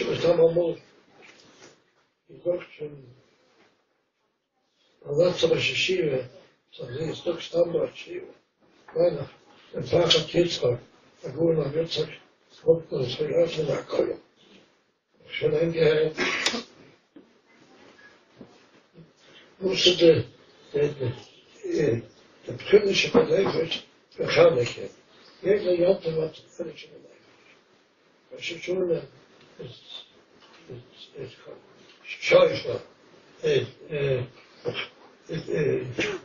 was dann einmal gesagt schon, das war Schiebe, so sie ist doch Standard Schiebe. Meiner, ein Tag hat Kitzbach, da wurde nach Würzburg, kommt das Verlassen nach Köln. Schon eingehört, musste der britische Belegers Mechaniker. Jeder Jahr war der britische Belegers. Was ist schon Schäufer,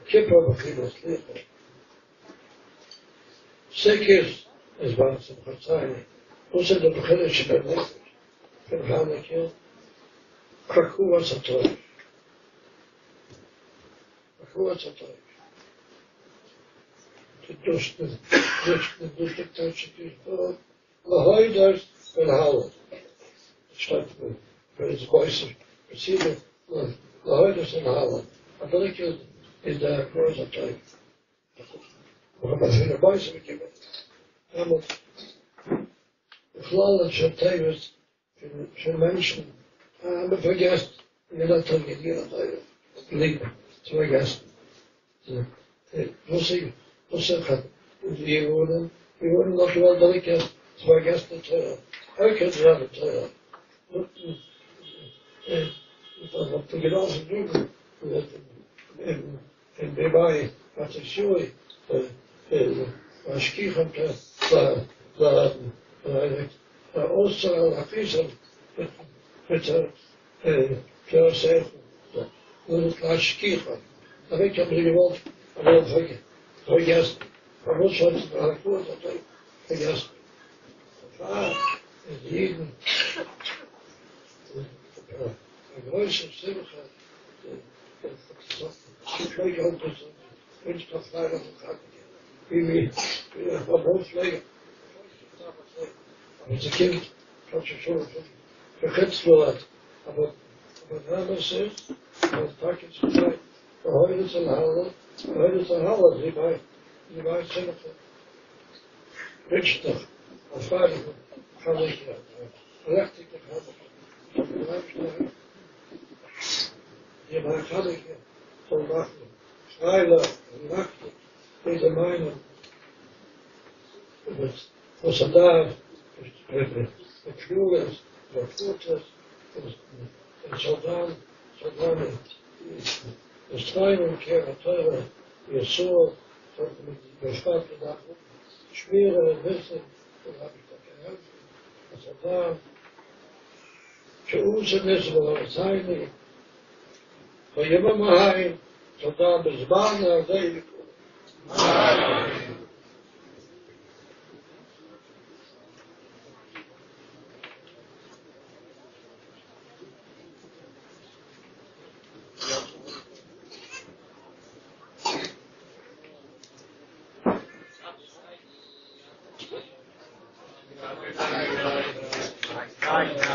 Kipper, was ich das lebe. Sekis, es war zum Verzeihen, musste der britische Belegers Mechaniker Krakow Sator. Krakow Sator. durch die deutsche Kultur. Aber heute ist in Holland. Statt für das Weiße, Brasilien, heute ist in Holland. Aber ich in der großen Zeit. Wir haben das in der Weiße gegeben. Aber ich glaube, schon teilweise für Menschen, aber vergessen, wie das dann gegeben hat, Liebe zu vergessen. Was ik had, die worden nog wel dat ik het vergessen te ook het wel te dat wat de gelazen doen en bij wat ik zoei als kiegen de Oosten acquisen met de zeggen dat het als kiegen dat ik heb gewoon vergessen. Man muss schon gut vergessen. Jeden, der größte Simcha, ich auch das Winterfleisch wie der Verbotspflege. Aber das Kind hat sich schon verkürzt worden. Aber wenn das ist, das Tag ist Zeit, heute ist ein Hauer, die weiß Simcha. Richtig, als Vater kann ich rechtig die kann ich so machen. Schreiber, Nacht, diese Meinung. Was da mit Schule, der Futter, der Soldaten, das Treiben, Kehrer, ihr Sohn, der Stadt gedacht, schwere Wissen, und habe ich da gehelfen. Also da, für uns ist es sein, für jemand mal heim, so da bis wann er sei. Bye.